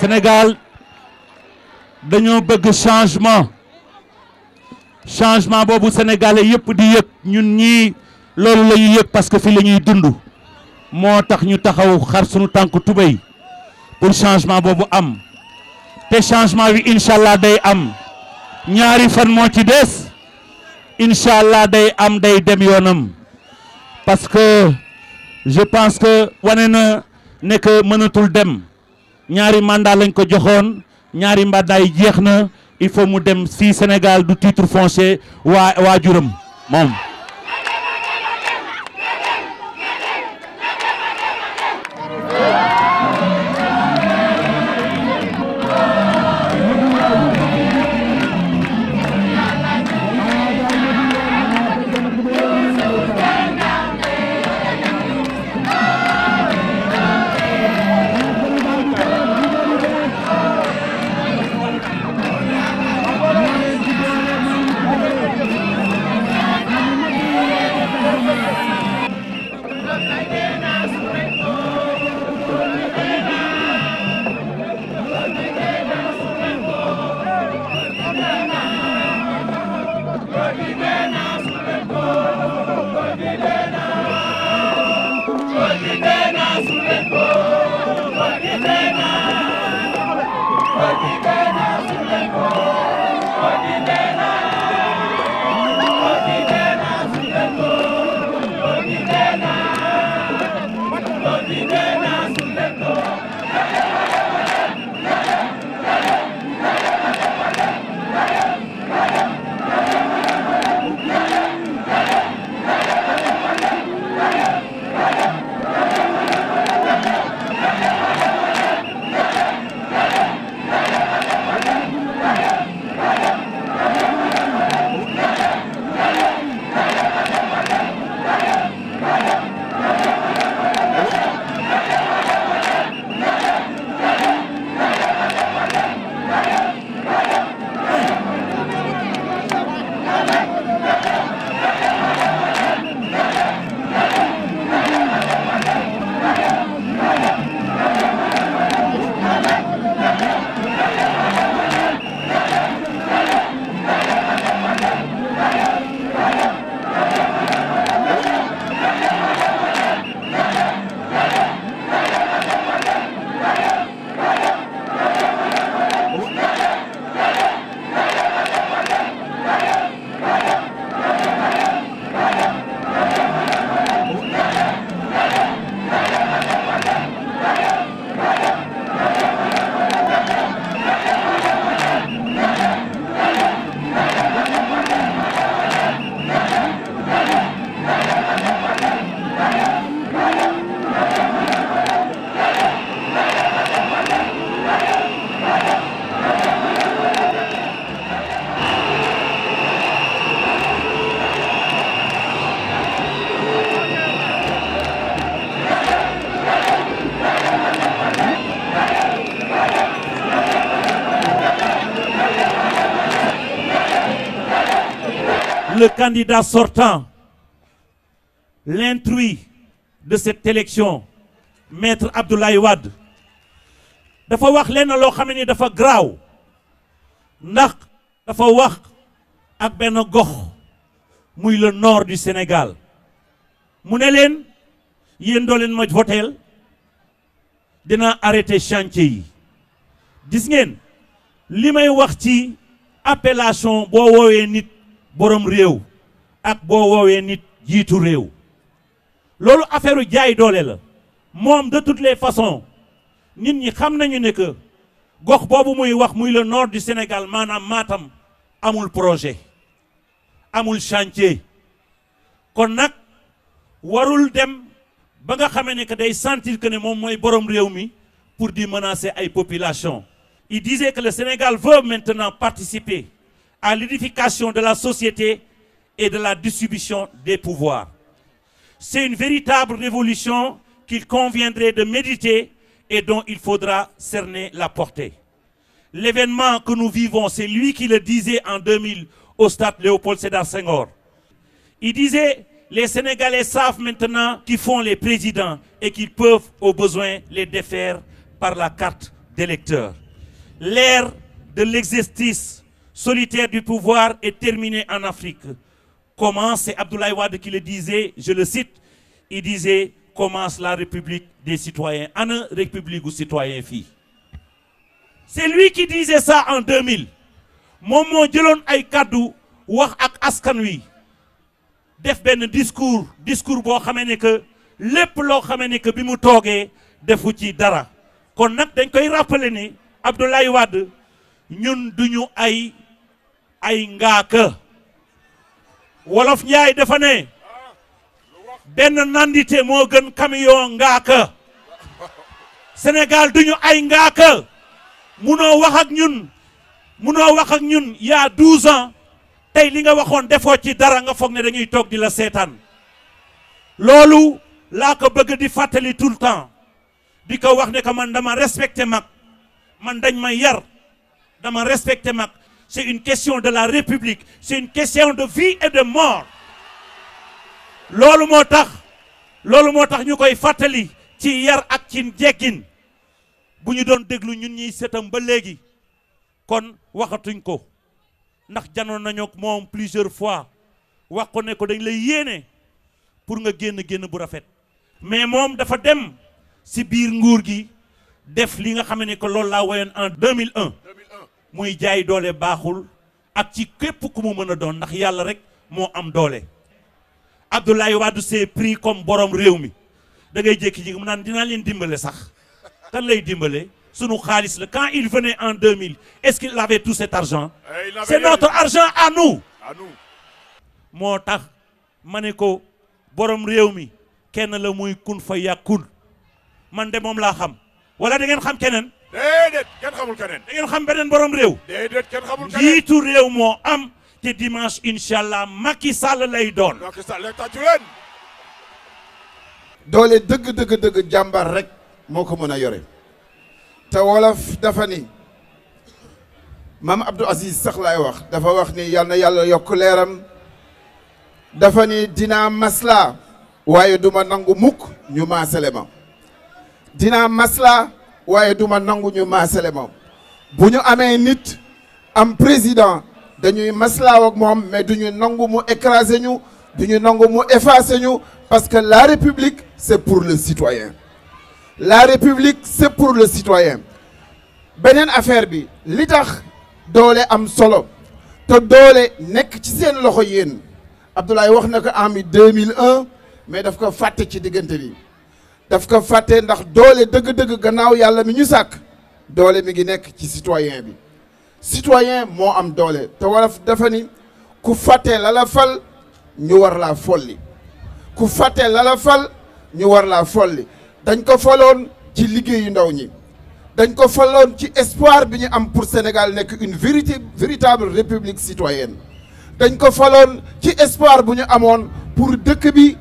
Sénégal dañoo bëgg changement boobu sénégalais yëpp di yëg ñun ñii loolu la ñuy yëg parce que fi la ñuy dund moo tax ñu taxaw xar sunu tànk tubéy pour changement boobu am te changement bi incha allah day am ñaari fan moo ci des incha allah day am day dem yoonam parce que je pense que wane na ne que mënatul dem ñaari mandat lañ ko joxoon ñaari mandat yi jeex na il faut mu dem si Sénégal du titre foncier waajuram moom. Le candidat sortant, l'intrus de cette élection, Maître Abdoulaye Wade, dafa wax lenn loo xam ne dafa graaw ndax dafa wax ak benn gox muy le nord du Sénégal mu ne leen yéen doo leen ma voteel dina arrêter chantier yi gis ngeen li may wax ci appellation boo woowee nit borom réew ak boo woowee nit jiitu réew loolu affaire jaay doole la moom de toutes les façons nit ñi xam nañu ne que gox boobu muy wax muy le nord du Sénégal maanaam Matam amul projet amul chantier kon nag warul dem ba nga xamee ne que day sentir que ne moom mooy borom réew mi pour di menacer ay population. Il disait que le Sénégal veut maintenant participer à l'édification de la société et de la distribution des pouvoirs. C'est une véritable révolution qu'il conviendrait de méditer et dont il faudra cerner la portée. L'événement que nous vivons, c'est lui qui le disait en 2000 au stade Léopold Sédar Senghor. Il disait, les Sénégalais savent maintenant qu'ils font les présidents et qu'ils peuvent au besoin les défaire par la carte d'électeurs. L'ère de l'exercice solitaire du pouvoir est terminée en Afrique. Comment, c'est Abdoulaye Wade qui le disait, je le cite, il disait, commence la République des citoyens. Ana République ou citoyens filles. C'est lui qui disait ça en 2000. Moom moo jëloon ay kaddu wax ak askan wi def benn discours boo xamee ne que lépp loo xamee ne que bi mu toogee defu ci dara kon nag dañ koy rappeler ni Abdoulaye Wade ñun duñu ay ngaaka wolof Njaay dafa ne benn nandite moo gën camion ngaaka Sénégal duñu ay ngaaka munoo wax ak ñun il y a 12 ans tey li nga waxoon defoo ci dara nga foog ne dañuy toog di la seetaan loolu laa ko bëgg di fàttali tout le temps di ko wax ne que man dama respecté mag man dañ ma yar dama respecté mag c'est une question de la République c'est une question de vie et de mort loolu moo tax ñu koy fàttali ci yar ak ci jeggin bu ñu doon déglu ñun ñiy seetam ba léegi kon waxatuñ ko ndax janoon nañu ak moom plusieurs fois wax ko ne ko dañ lay yéene pour nga génn bu rafet mais moom dafa dem si biir nguur gi def li nga xam ne que loolu laa woyoon en 2001 muy jaay doole baaxul ak ci képp ku mu mën a doon ndax yàlla rek moo am doole Abdoulaye Wade s'est pris comme borom réew mi da ngay jékki-jékki mu naan dinaa leen dimbale sax kan lay dimbale sunu xaalis la quand il venait en 2000 est-ce qu'il avait tout cet argent c'est notre argent à nous moo tax ma ne ko borom réew mi kenn la muy kun fa yàkkun man de moom laa xam wala da ngeen xam keneen déedéet kenn xamul keneen da ngeen xam beneen borom réew déedéet kenn xamul keneen jiitu réew moo am te dimanche inchallah Macky Sall lay doon Macky Sall tàccu leen doole dëgg jàmbar rek moo ko mën a yore te wolof dafa ni maam Abdou Aziz sax laay wax dafa wax ni yal na yàlla yokk leeram dafa ni dinaa masla waaye duma nangu mukk ñu maasale ma dinaa masla waaye duma nangu ñu maasale ma bu ñu amee nit am président dañuy maslaaw ak moom mais duñu nangu mu écraser ñu duñu nangu mu effacer ñu parce que la République c'est pour le citoyen la République c'est pour le citoyen beneen affaire bi li tax doole am solo te doole nekk ci seen loxo yéen Abdoulaye wax na ko en 2001 mais daf ko fàtte ci diggante bi daf ko fàtte ndax doole dëgg-dëgg gannaaw yàlla mi ñu sàkk doole mi ngi nekk ci citoyen bi citoyen moo am doole te wolof dafa ni ku fàtte la la fal ñu war laa folli ku fàtte la la fal ñu war laa folli dañ ko faloon ci liggéeyu ndaw ñi dañ ko faloon ci espoir bi ñu am pour Sénégal nekk une véritable république citoyenne dañ ko faloon ci espoir bu ñu amoon pour dëkk bi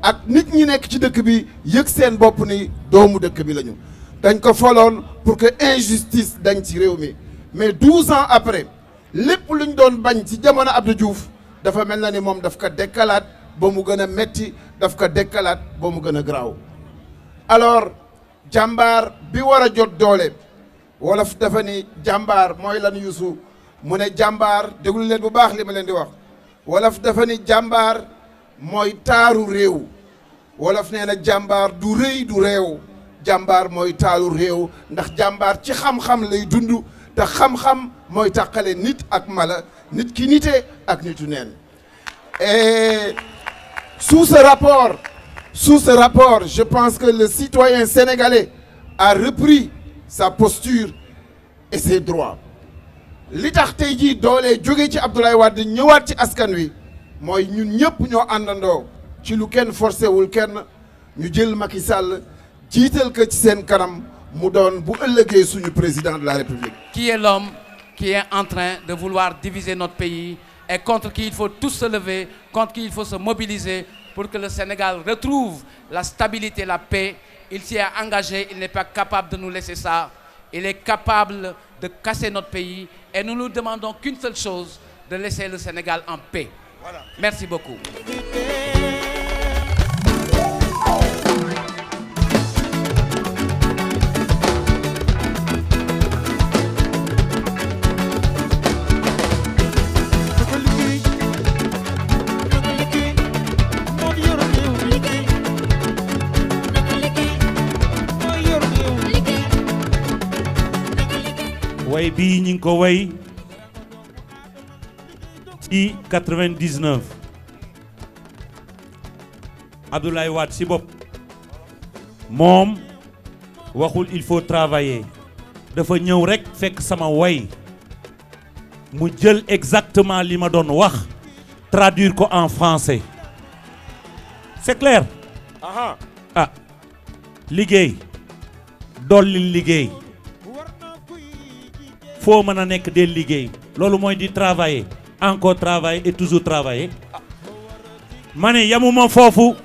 ak nit ñi nekk ci dëkk bi yëg seen bopp ni doomu dëkk bi lañu dañ ko faloon pour que injustice dañ ci réew mi mais 12 ans après lépp luñ doon bañ ci jamono Abdou Diouf dafa mel na ni moom daf ko dekkalaat ba mu gën a metti daf ko dekkalaat ba mu gën a garaaw alors jàmbaar bi war a jot doole wolof dafa ni jàmbaar mooy lan Youssou mu ne jàmbaar déglu leen bu baax li ma leen di wax wolof dafa ni jàmbaar mooy taaru réew wolof nee na jàmbaar du rëy du réew jàmbaar mooy taaru réew ndax jàmbaar ci xam-xam lay dund te xam-xam mooy tàqale nit ak mala nit ki nite ak nitu neen et sous ce rapport je pense que le citoyen sénégalais a repris sa posture et ses droits li tax tey jii doole jóge ci Abdoulaye Wade ñëwaat ci askan wi mooy ñun ñëpp ñoo àndandoo ci lu kenn forcé wul kenn ñu jël Macky Sall jiital ko ci seen kanam mu doon bu ëllëgee suñu président de la République. Qui est l'homme qui est en train de vouloir diviser notre pays et contre qui il faut tous se lever, contre qui il faut se mobiliser pour que le Sénégal retrouve la stabilité, la paix. Il s'y est engagé, il n'est pas capable de nous laisser ça. Il est capable de casser notre pays et nous ne demandons qu'une seule chose, de laisser le Sénégal en paix. Voilà. Merci beaucoup. way bii ñi ngi ko way ci 99 Abdoulaye Wade si bopp moom waxul il faut travailler dafa ñëw rekk fekk sama way mu jël exactement li ma doon wax traduire ko en français c'est clair aha ah liggéey dolli liggéey foo mën a nekk del liggéey loolu mooy di travailler encore travailler et toujours travailler ma ne yamuma foofu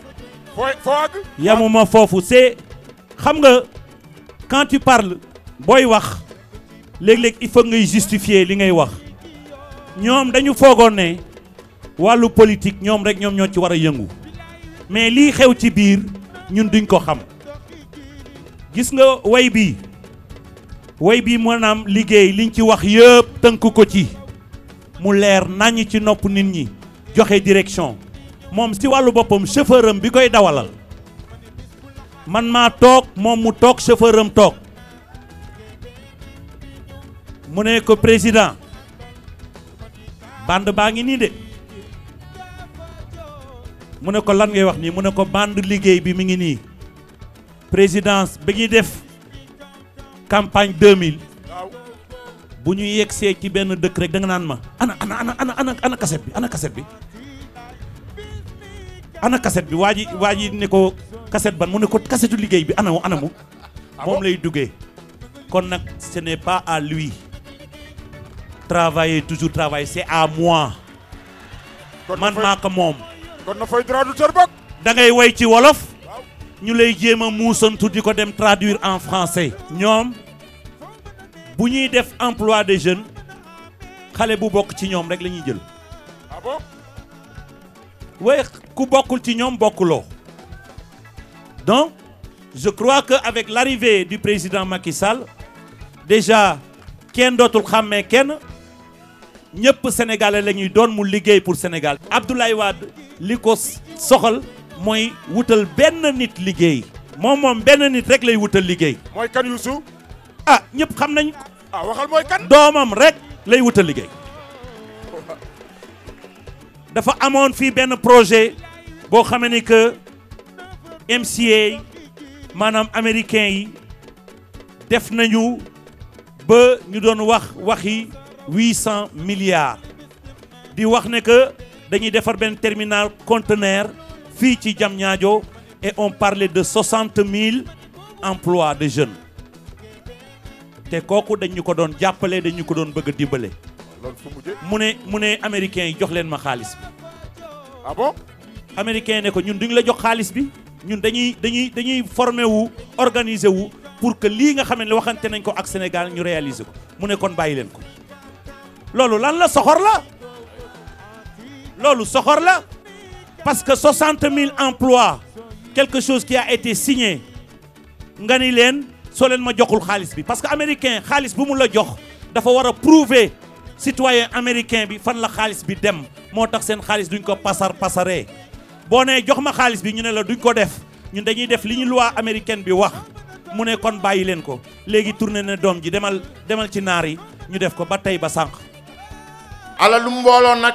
yamuma foofu c'est xam nga quand tu parles booy wax léeg-léeg il faut ngay justifier li ngay wax ñoom dañu foogoon ne wàllu politique ñoom rek ñoom ñoo ci war a yëngu mais lii xew ci biir ñun duñ ko xam gis nga way bii maanaam liggéey liñ ci wax yëpp tënk ko ci mu leer naññ ci nopp nit ñi joxe direction moom si wàllu boppam chauffeur am bi koy dawalal man maa toog moom mu toog chauffeur am toog mu ne ko président bande baa ngi nii de mu ne ko lan ngay wax nii mu ne ko bande liggéey bi mi ngi nii présidence bi ñuy def campagne 2000 bu ñu yegsee ci benn dëkk rek da nga naan ma ana cassette bi ana cassette bi ana cassette bi waa ji ne ko cassette ban mu ne ko cassettu liggéey bi anamu moom lay duggee kon nag ce n'est pas à lui travailler toujours travailler c'est à moi man maa ko moom kon na fay traducteur bok da ngay way ci wolof ñu lay jéem a muusantu di ko dem traduire en français ñoom bu ñuy def emploi des jeunes xale bu bokk ci ñoom rek la ñuy jël ah bon way ku bokkul ci ñoom bokkuloo donc je crois que avec l'arrivée du président Macky Sall déjà kenn dootul xàmmee kenn ñëpp sénégalais la ñuy doon mu liggéey pour Sénégal Abdoulaye Wade li ko soxal mooy wutal benn nit liggéey moom benn nit rek lay wutal liggéey mooy kan Youssou ah ñëpp xam nañ ko ah waxal mooy kan doomam rek lay wutal liggéey dafa amoon fii benn projet boo xamee ni que MCA maanaam américain yi def nañu ba ñu doon waxi 800 milliards di wax ne que dañuy defar benn terminal conteneur fii ci Diamniadio et on parlait de 60 000 emplois de jeunes te kooku dañu ko doon jàppale dañu ko doon bëgg a dimbale loolu fu mujjee mu ne américains yi jox leen ma xaalis bi ah bon américains yi ne ko ñun duñu la jox xaalis bi ñun dañuy formé wu organiser wu pour que lii nga xam ne waxante nañ ko ak Sénégal ñu réaliser ko mu ne kon bàyyi leen ko loolu lan la soxor la loolu soxor la parce que 60 000 emplois quelque chose qui a été signé nga ni leen soo leen ma joxul xaalis bi parce que américain xaalis bu mu la jox dafa war a prouver citoyen américain bi fan la xaalis bi dem moo tax seen xaalis duñ ko pasaree boo nee jox ma xaalis bi ñu ne la duñ ko def ñun dañuy def li ñu loi américaine bi wax mu ne kon bàyyi leen ko léegi tourné ne doom ji demal ci naar yi ñu def ko ba tey ba sànq. alalu mbooloo nag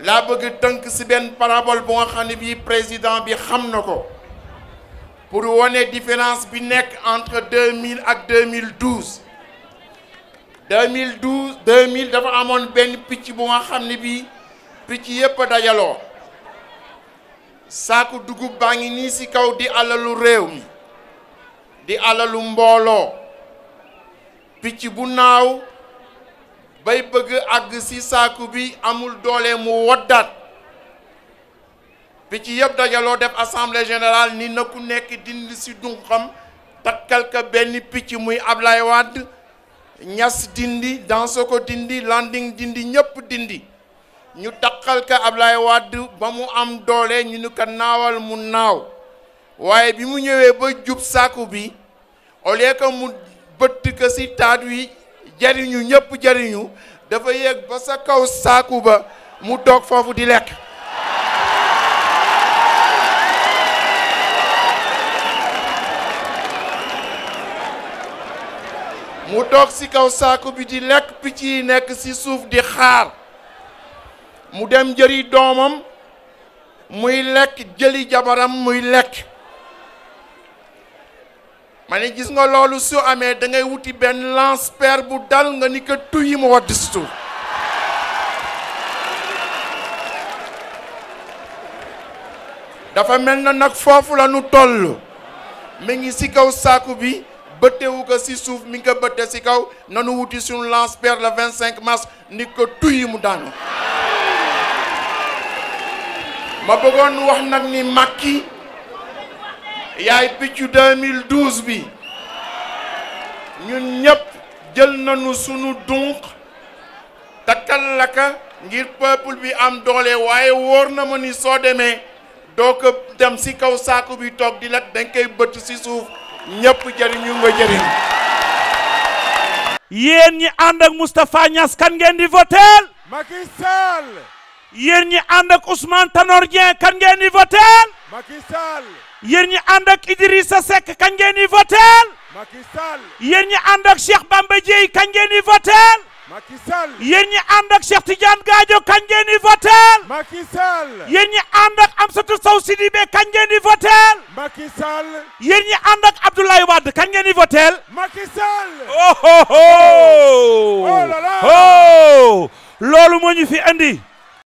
laa bëgg tënk ci benn parabole bu nga xam ne bii président bi xam na ko pour wane différence bi nekk entre 2000 ak 2012 2000 dafa amoon benn picc bu nga xam ne bii picc yépp a dajaloo saaku dugub baa ngi nii ci kaw di alalu réew mi di alalu mbooloo picc bu naaw bay bëgg àgg ci saaku bi amul doole mu woddaat picc yëpp dajaloo def assemblée générale ni na ku nekk dindi ci dunqam takkal ka benn picc muy Ablaye Wade Ñas dindi Dansoko dindi Landing dindi ñëpp dindi ñu takkal ka Ablaye Wade ba mu am doole ñu ni ko naawal mu naaw waaye bi mu ñëwee ba jub saaku bi au lieu que mu bëtt ko ci taat wi jariñu ñëpp jariñu dafa yéeg ba sa kaw saaku ba mu toog foofu di lekk mu mu toog si kaw saaku bi di lekk picc yi nekk si suuf di xaar mu dem jëri doomam muy lekk jëli jabaram muy lekk ma ne gis nga loolu su amee da ngay wuti benn lance-pierre bu dal nga ni ko tuy mu wadd si suuf dafa mel na nag foofu la nu toll mi ngi si kaw saaku bi bëttewu ko si suuf mi ngi ko bëtte si kaw nanu wuti suñu lance-pierre le 25 mars ni ko tuy mu daanu ma bëggoon wax nag ni Macky yaay piccu 2012 bi ñun ñëpp jël nañu sunu dunq takkal la ka ngir peuple bi am doole waaye wóor na ma ni soo demee doo ko dem si kaw saaku bi toog di lekk dañ koy bëtt si suuf ñëpp jëriñu nga jëriñ. yéen ñi ànd ak Moustapha Niasse kan ngeen di votel Macky Sall. yéen ñi ànd ak Ousmane Tanor Dieng kan ngeen di votel Macky Sall. yéen ñi ànd ak Idrissa Seck kan ngeen di votel Macky Sall. yéen ñi ànd ak Cheikh Bamba Dièye kan ngeen di votel Macky Sall. yéen ñi ànd ak Cheikh Tidiane Gadio kan ngeen di votel Macky Sall. yéen ñi ànd ak Amsatou Sow Sidibé kan ngeen di votel Macky Sall. yéen ñi ànd ak Abdoulaye Wade kan ngeen di votel Macky Sall. oh oh oh Oh là là. oh loolu moo ñu fi andi